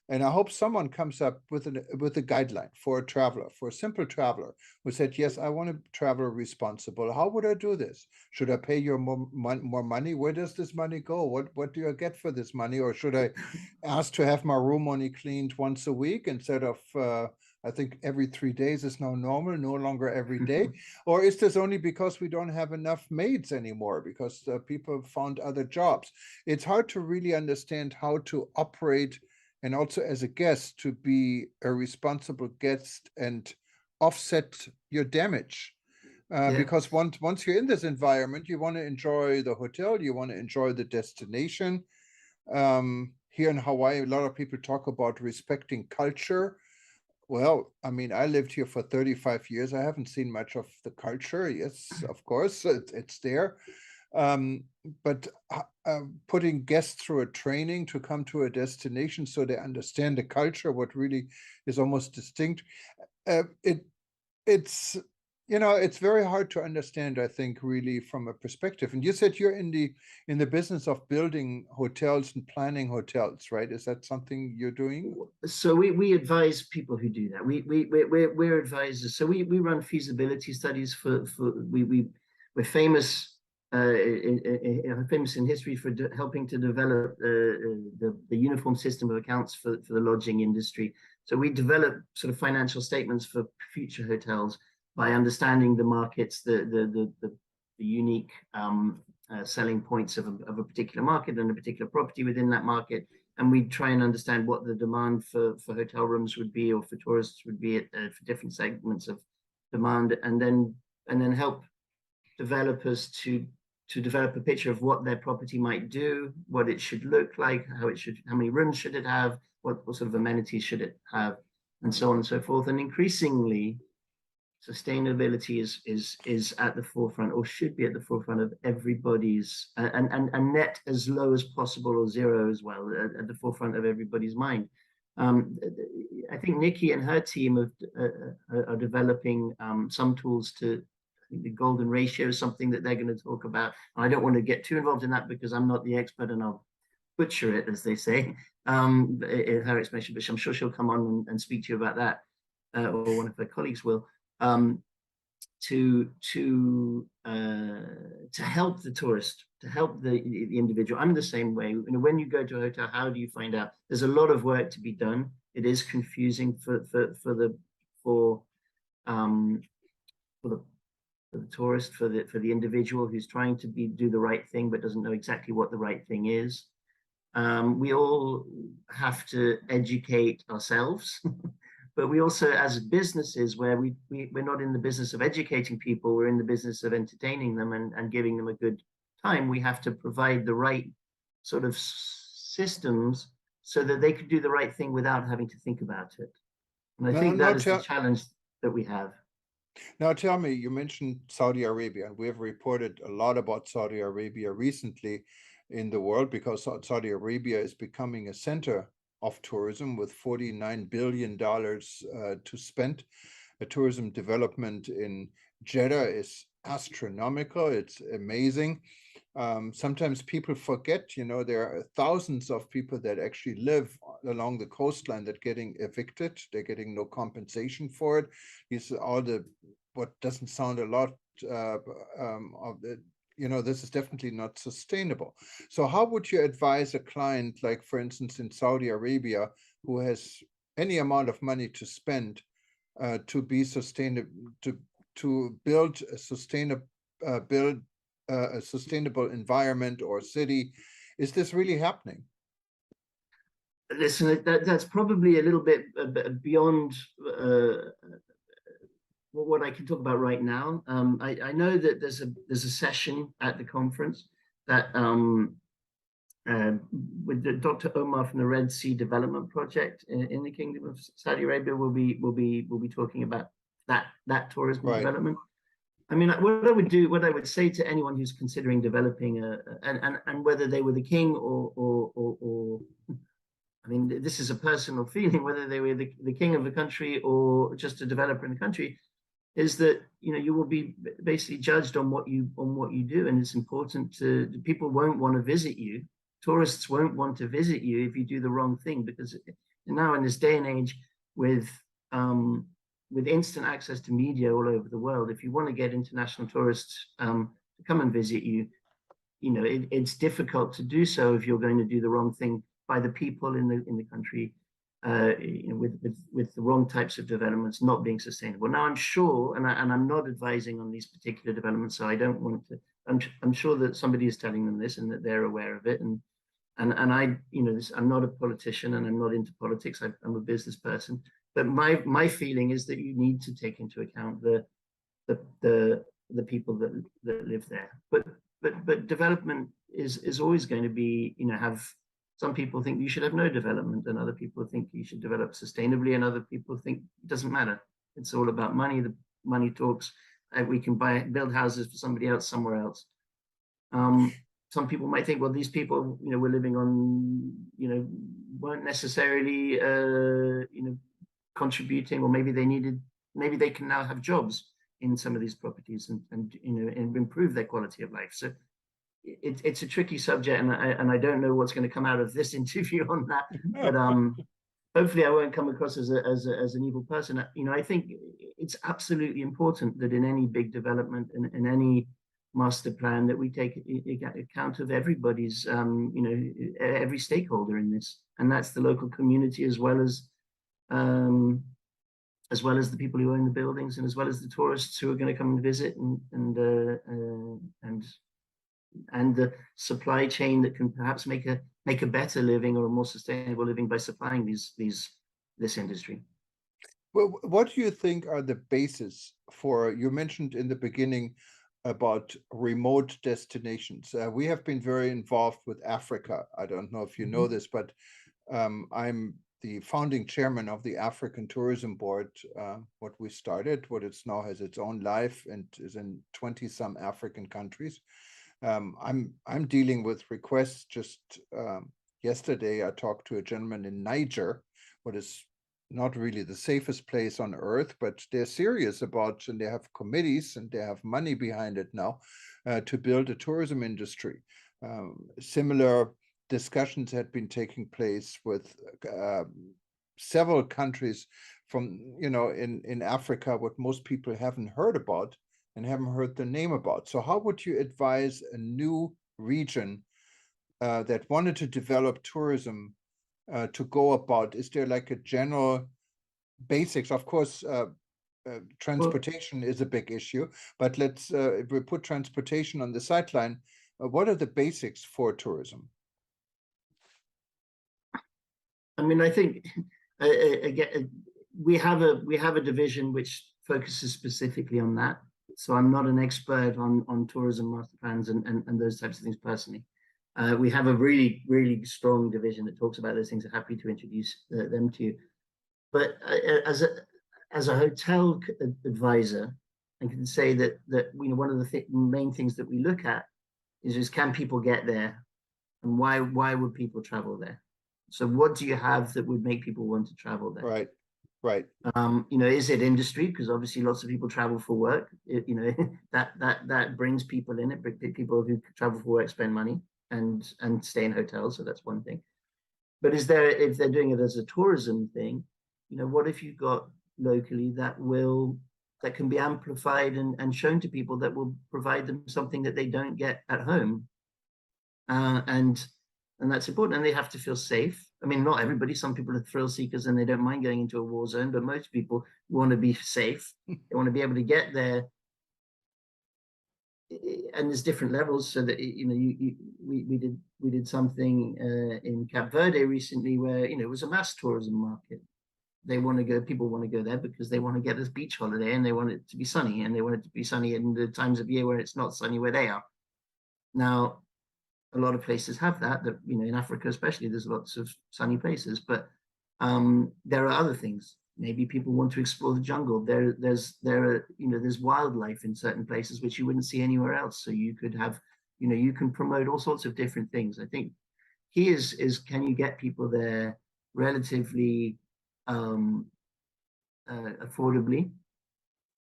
And I hope someone comes up with a guideline for a traveler, for a simple traveler who said, yes, I want to travel responsible. How would I do this? Should I pay you more money? Where does this money go? What do I get for this money? Or should I ask to have my room only cleaned once a week instead of I think every 3 days is now normal, no longer every day? Or is this only because we don't have enough maids anymore because people found other jobs? It's hard to really understand how to operate, and also as a guest to be a responsible guest and offset your damage. Because once you're in this environment, you want to enjoy the hotel, you want to enjoy the destination. Here in Hawaii, a lot of people talk about respecting culture. Well, I mean, I lived here for 35 years. I haven't seen much of the culture. Yes, of course, it's there. But putting guests through a training to come to a destination so they understand the culture, what really is almost distinct, it's it's very hard to understand, I think, really from a perspective. And you said you're in the business of building hotels and planning hotels, right? Is that something you're doing? So we advise people who do that. We're advisors. So we run feasibility studies we're famous famous in history for helping to develop the uniform system of accounts for the lodging industry. So we develop sort of financial statements for future hotels by understanding the markets, the unique selling points of a particular market and a particular property within that market. And we try and understand what the demand for hotel rooms would be, or for tourists would be for different segments of demand, and then help developers to develop a picture of what their property might do, what it should look like, how many rooms should it have, what sort of amenities should it have, and so on and so forth. And increasingly, sustainability is at the forefront, or should be at the forefront of everybody's, and net as low as possible, or zero as well, at the forefront of everybody's mind. I think Nikki and her team are developing some tools to. The golden ratio is something that they're going to talk about. I don't want to get too involved in that because I'm not the expert and I'll butcher it, as they say, in her explanation, but I'm sure she'll come on and speak to you about that, or one of her colleagues will, to help the tourist, to help the individual. I'm the same way. When you go to a hotel, how do you find out? There's a lot of work to be done. It is confusing for the tourist, for the individual who's trying to do the right thing but doesn't know exactly what the right thing is. We all have to educate ourselves, but we also, as businesses, where we're not in the business of educating people, we're in the business of entertaining them and giving them a good time. We have to provide the right sort of systems so that they could do the right thing without having to think about it. And I think that is the challenge that we have. Now tell me, you mentioned Saudi Arabia, and we have reported a lot about Saudi Arabia recently in the world, because Saudi Arabia is becoming a center of tourism with $49 billion to spend. The tourism development in Jeddah is astronomical. It's amazing. Sometimes people forget, there are thousands of people that actually live along the coastline that getting evicted. They're getting no compensation for it. These are all what doesn't sound a lot of it. This is definitely not sustainable. So how would you advise a client, like for instance in Saudi Arabia, who has any amount of money to spend to be sustainable, to build a sustainable environment or city? Is this really happening? Listen, that's probably a little bit beyond what I can talk about right now. I know that there's a session at the conference that with Dr. Omar from the Red Sea Development Project in the Kingdom of Saudi Arabia. We'll be talking about that tourism development. I mean, what I would say to anyone who's considering developing and whether they were the king or I mean, this is a personal feeling, whether they were the king of the country or just a developer in the country, is that you will be basically judged on what you do, and it's important people won't want to visit you. Tourists won't want to visit you if you do the wrong thing, because now in this day and age with instant access to media all over the world, if you want to get international tourists to come and visit you, it's difficult to do so if you're going to do the wrong thing by the people in the country, with the wrong types of developments not being sustainable. Now, I'm sure, and I'm not advising on these particular developments, so I don't want to. I'm sure that somebody is telling them this and that they're aware of it, and I, I'm not a politician and I'm not into politics. I'm a business person, but my feeling is that you need to take into account the people that live there. But development is always going to be, have. Some people think you should have no development, and other people think you should develop sustainably, and other people think it doesn't matter. It's all about money. The money talks. We can build houses for somebody else somewhere else. Some people might think, well, these people, we're living on, weren't necessarily, contributing, or maybe they can now have jobs in some of these properties and improve their quality of life. So it's a tricky subject, and I don't know what's going to come out of this interview on that, but hopefully I won't come across as an evil person. I think it's absolutely important that in any big development and in any master plan that we take account of everybody's, every stakeholder in this, and that's the local community as well as the people who own the buildings, and as well as the tourists who are going to come and visit, and the supply chain that can perhaps make a better living or a more sustainable living by supplying this industry. Well, what do you think are the basis for, you mentioned in the beginning about remote destinations. We have been very involved with Africa. I don't know if you know this, but I'm the founding chairman of the African Tourism Board, what we started, what it's now has its own life and is in 20 some African countries. I'm dealing with requests. Just yesterday, I talked to a gentleman in Niger, what is not really the safest place on earth, but they're serious about, and they have committees and they have money behind it now to build a tourism industry. Similar discussions had been taking place with several countries from, in Africa, what most people haven't heard about and haven't heard the name about. So how would you advise a new region that wanted to develop tourism to go about? Is there like a general basics? Of course, transportation is a big issue, but let's, if we put transportation on the sideline, what are the basics for tourism? I mean, I think, again, we have a division which focuses specifically on that. So I'm not an expert on tourism master plans and those types of things personally. We have a really, really strong division that talks about those things. I'm happy to introduce them to you. But as a hotel advisor, I can say that one of the main things that we look at is can people get there, and why would people travel there? So what do you have that would make people want to travel there? Right. Is it industry? Because obviously lots of people travel for work. That brings people in it. People who travel for work spend money and stay in hotels. So that's one thing. But if they're doing it as a tourism thing, what if you've got locally that can be amplified and shown to people that will provide them something that they don't get at home, and that's important. And they have to feel safe. I mean, not everybody. Some people are thrill seekers and they don't mind going into a war zone, but most people want to be safe. They want to be able to get there. And there's different levels, so that we did something in Cape Verde recently where it was a mass tourism market. People want to go there because they want to get this beach holiday and they want it to be sunny, and they want it to be sunny in the times of year where it's not sunny where they are. Now, a lot of places have that, you know, in Africa especially, there's lots of sunny places, but there are other things. Maybe people want to explore the jungle. There's wildlife in certain places which you wouldn't see anywhere else. So you could have, you know, you can promote all sorts of different things. I think key is can you get people there relatively affordably?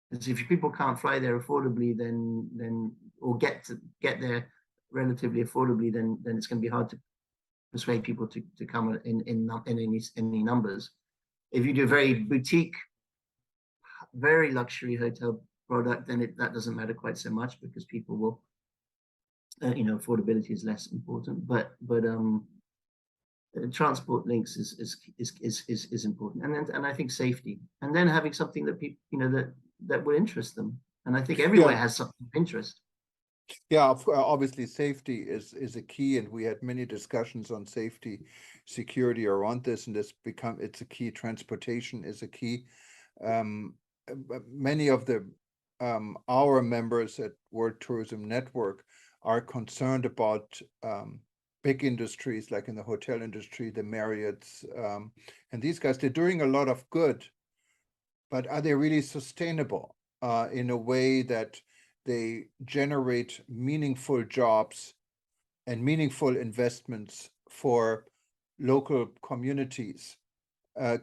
Because if people can't fly there affordably, then or get there relatively affordably, then it's going to be hard to persuade people to come in any numbers. If you do a very boutique, very luxury hotel product, then that doesn't matter quite so much, because people will, you know, affordability is less important. But transport links is important, and I think safety, and then having something that people, you know, that will interest them. And I think everywhere has something of interest. Yeah, obviously safety is a key, and we had many discussions on safety, security around this, and it's a key. Transportation is a key. Many of the our members at World Tourism Network are concerned about big industries like in the hotel industry, the Marriotts, and these guys. They're doing a lot of good, but are they really sustainable in a way that they generate meaningful jobs and meaningful investments for local communities?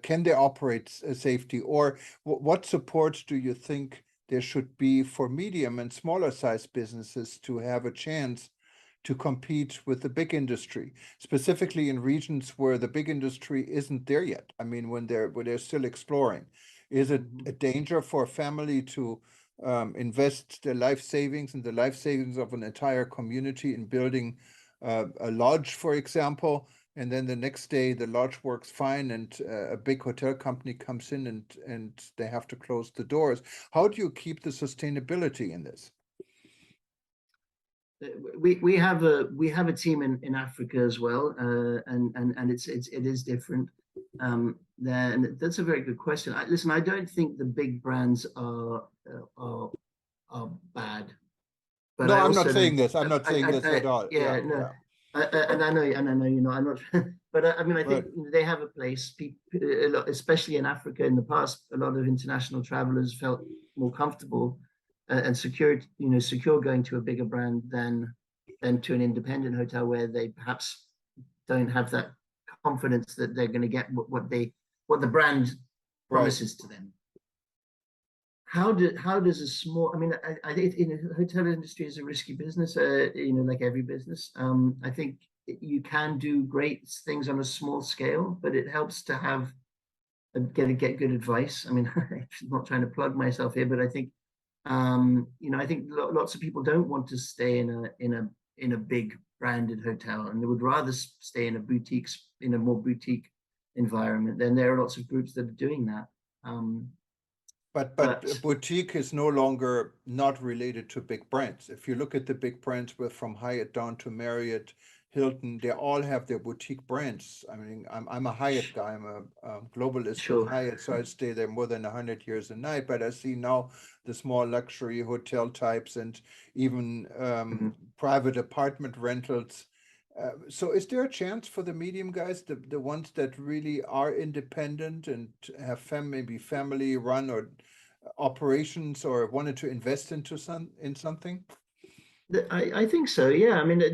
Can they operate safety, or what support do you think there should be for medium and smaller size businesses to have a chance to compete with the big industry, specifically in regions where the big industry isn't there yet? I mean, when they're still exploring, is it a danger for a family to invest their life savings and the life savings of an entire community in building a lodge, for example, and then the next day the lodge works fine and a big hotel company comes in and they have to close the doors? How do you keep the sustainability in this? We have a team in Africa as well, and it is different. Then that's a very good question. Listen, I don't think the big brands are bad. But no, I'm not saying this. I'm not saying this at all. Yeah, no. Yeah. And I know, you know, I'm not. But I mean, I think they have a place. People, especially in Africa, in the past, a lot of international travelers felt more comfortable and secure going to a bigger brand than to an independent hotel, where they perhaps don't have that confidence that they're going to get what the brand promises to them. How does a small, I mean, I think in the hotel industry is a risky business, you know, like every business. I think you can do great things on a small scale, but it helps to have get good advice. I mean, I'm not trying to plug myself here, but I think you know, I think lots of people don't want to stay in a big branded hotel, and they would rather stay in a more boutique environment. Then there are lots of groups that are doing that. But boutique is no longer not related to big brands. If you look at the big brands, from Hyatt down to Marriott, Hilton, they all have their boutique brands. I mean, I'm a Hyatt guy. I'm a globalist with Hyatt, so I stay there more than 100 years a night. But I see now the small luxury hotel types and even private apartment rentals. So is there a chance for the medium guys, the ones that really are independent and have maybe family run or operations, or wanted to invest into something? I think so. Yeah. I mean, there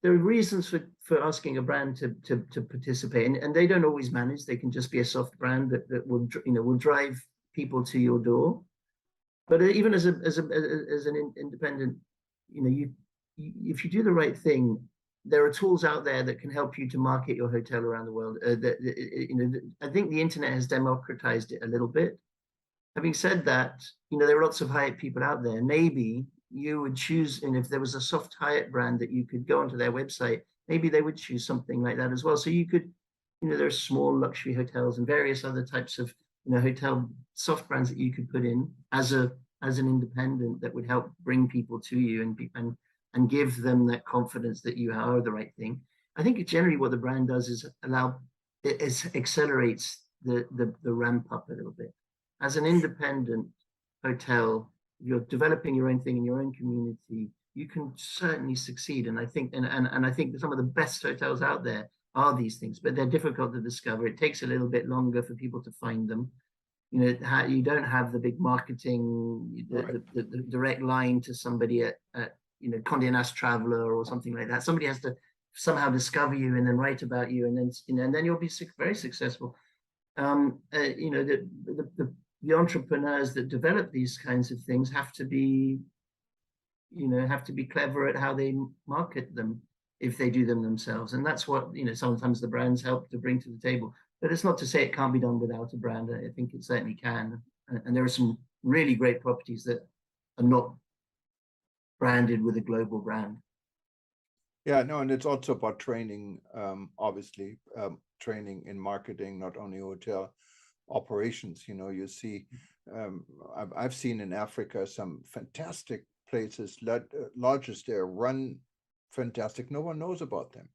are reasons for asking a brand to participate, and they don't always manage. They can just be a soft brand that will drive people to your door. But even as an independent, you know, if you do the right thing, there are tools out there that can help you to market your hotel around the world. You know, I think the internet has democratized it a little bit. Having said that, you know, there are lots of Hyatt people out there. Maybe you would choose, and if there was a soft Hyatt brand that you could go onto their website, maybe they would choose something like that as well. So you could, you know, there are small luxury hotels and various other types of, you know, hotel soft brands that you could put in as an independent that would help bring people to you and give them that confidence that you are the right thing. I think generally what the brand does is accelerates the ramp up a little bit. As an independent hotel, you're developing your own thing in your own community. you can certainly succeed. And I think, and I think that some of the best hotels out there are these things, but they're difficult to discover. It takes a little bit longer for people to find them. You know, you don't have the big marketing, the direct line to somebody at you know, Condé Nast Traveler or something like that. Somebody has to somehow discover you and then write about you, and then, you know, and then you'll be very successful. You know, the entrepreneurs that develop these kinds of things have to be, you know, have to be clever at how they market them if they do them themselves. And that's what, you know, sometimes the brands help to bring to the table. But it's not to say it can't be done without a brand. I think it certainly can. And there are some really great properties that are not branded with a global brand. Yeah, no, and it's also about training, obviously, training in marketing, not only hotel operations. You know, you see, I've seen in Africa some fantastic places, lodges there run fantastic. No one knows about them.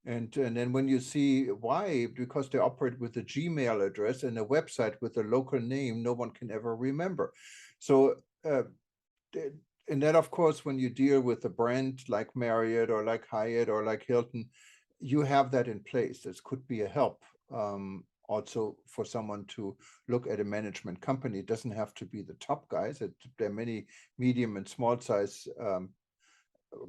And then when you see why, because they operate with a Gmail address and a website with a local name, no one can ever remember. So, and then of course, when you deal with a brand like Marriott or like Hyatt or like Hilton, you have that in place. This could be a help also for someone to look at a management company. It doesn't have to be the top guys. There are many medium and small size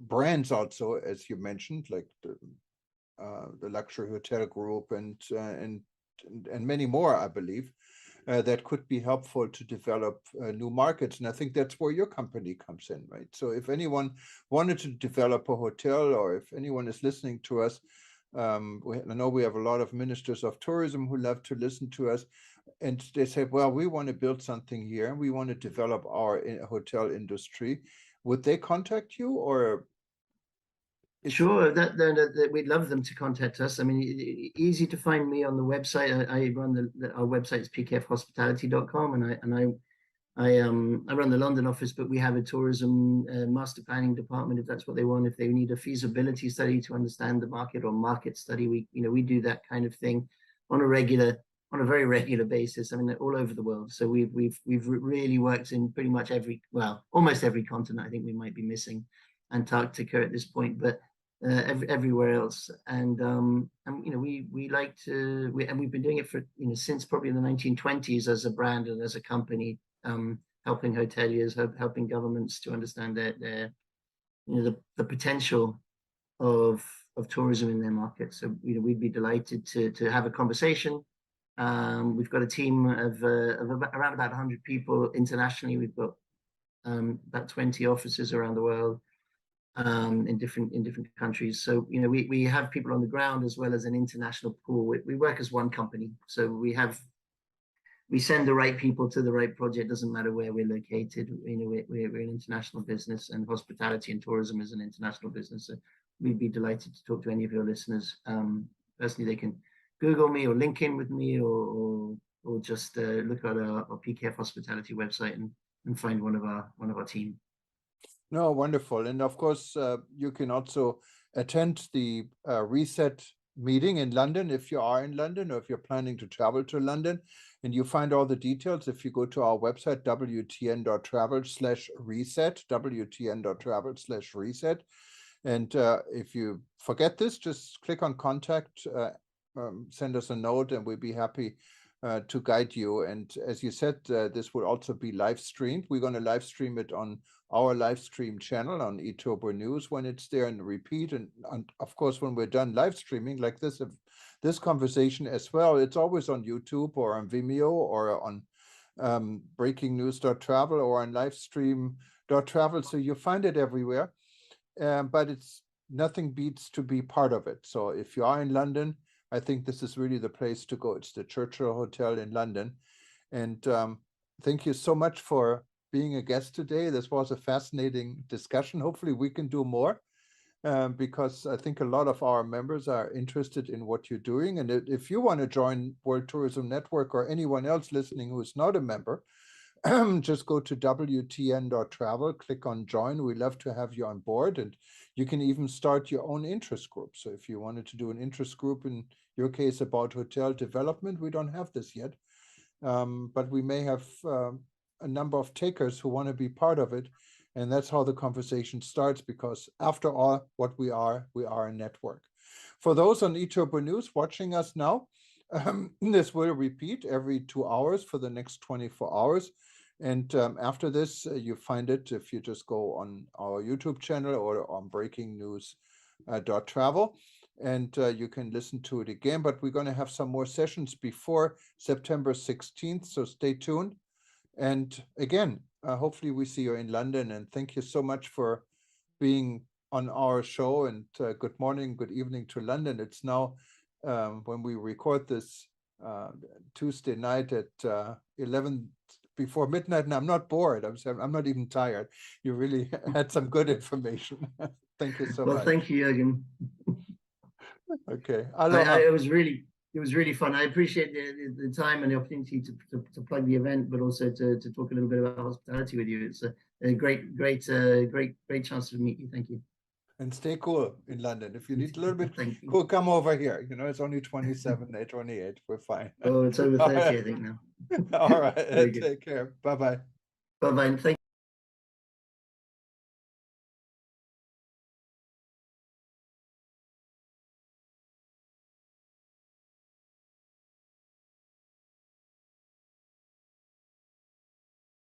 brands also, as you mentioned, like the luxury hotel group and many more, I believe, that could be helpful to develop new markets. And I think that's where your company comes in, right? So if anyone wanted to develop a hotel, or if anyone is listening to us, I know we have a lot of ministers of tourism who love to listen to us, and they say, well, we want to build something here, we want to develop our hotel industry. Would they contact you, or? Sure, that we'd love them to contact us. I mean, easy to find me on the website. I run our website is pkfhospitality.com, and I run the London office, but we have a tourism master planning department if that's what they want. If they need a feasibility study to understand the market, or market study, we do that kind of thing on a very regular basis. I mean, all over the world. So we've really worked in pretty much almost every continent. I think we might be missing Antarctica at this point, but everywhere else. And you know, we like to, and we've been doing it for, you know, since probably the 1920s as a brand and as a company, helping hoteliers, helping governments to understand their you know, the potential of tourism in their market. So, you know, we'd be delighted to have a conversation. We've got a team of around about 100 people internationally. We've got about 20 offices around the world, in different countries. So, you know, we have people on the ground as well as an international pool. We work as one company. So we send the right people to the right project. Doesn't matter where we're located. You know, we're an international business, and hospitality and tourism is an international business. So we'd be delighted to talk to any of your listeners. Personally, they can Google me or link in with me, or just look at our PKF Hospitality website and find one of our team. No, wonderful. And of course, you can also attend the Reset meeting in London if you are in London, or if you're planning to travel to London. And you find all the details if you go to our website, wtn.travel/reset, wtn.travel/reset. And if you forget this, just click on contact, send us a note, and we'll be happy to guide you. And as you said, this will also be live streamed. We're going to live stream it on our live stream channel on eTurbo News when it's there, and repeat. And of course, when we're done live streaming like this conversation as well, it's always on YouTube or on Vimeo or on breakingnews.travel or on livestream.travel. So you find it everywhere, but it's nothing beats to be part of it. So if you are in London, I think this is really the place to go. It's the Churchill Hotel in London. And thank you so much for being a guest today. This was a fascinating discussion. Hopefully we can do more, because I think a lot of our members are interested in what you're doing. And if you want to join World Tourism Network, or anyone else listening who is not a member, just go to wtn.travel, click on join. We'd love to have you on board, and you can even start your own interest group. So if you wanted to do an interest group, in your case about hotel development, we don't have this yet, but we may have a number of takers who want to be part of it. And that's how the conversation starts, because after all, what we are a network. For those on eTurbo News watching us now, this will repeat every 2 hours for the next 24 hours. And after this, you find it if you just go on our YouTube channel or on breakingnews.travel, and you can listen to it again. But we're going to have some more sessions before September 16th, so stay tuned. And again, hopefully we see you in London, and thank you so much for being on our show, and good morning, good evening to London. It's now when we record this Tuesday night at 11 before midnight, and I'm not bored. I'm not even tired. You really had some good information. Thank you so much. Well, thank you, Jürgen. Okay. It was really fun. I appreciate the time and the opportunity to plug the event, but also to talk a little bit about hospitality with you. It's a great chance to meet you. Thank you. And stay cool in London. If you need a little bit Thank cool, come over here. You know, it's only 27, 28. We're fine. Oh, it's over 30, I think now. All right. Very good. Take care. Bye-bye. Bye-bye. Thank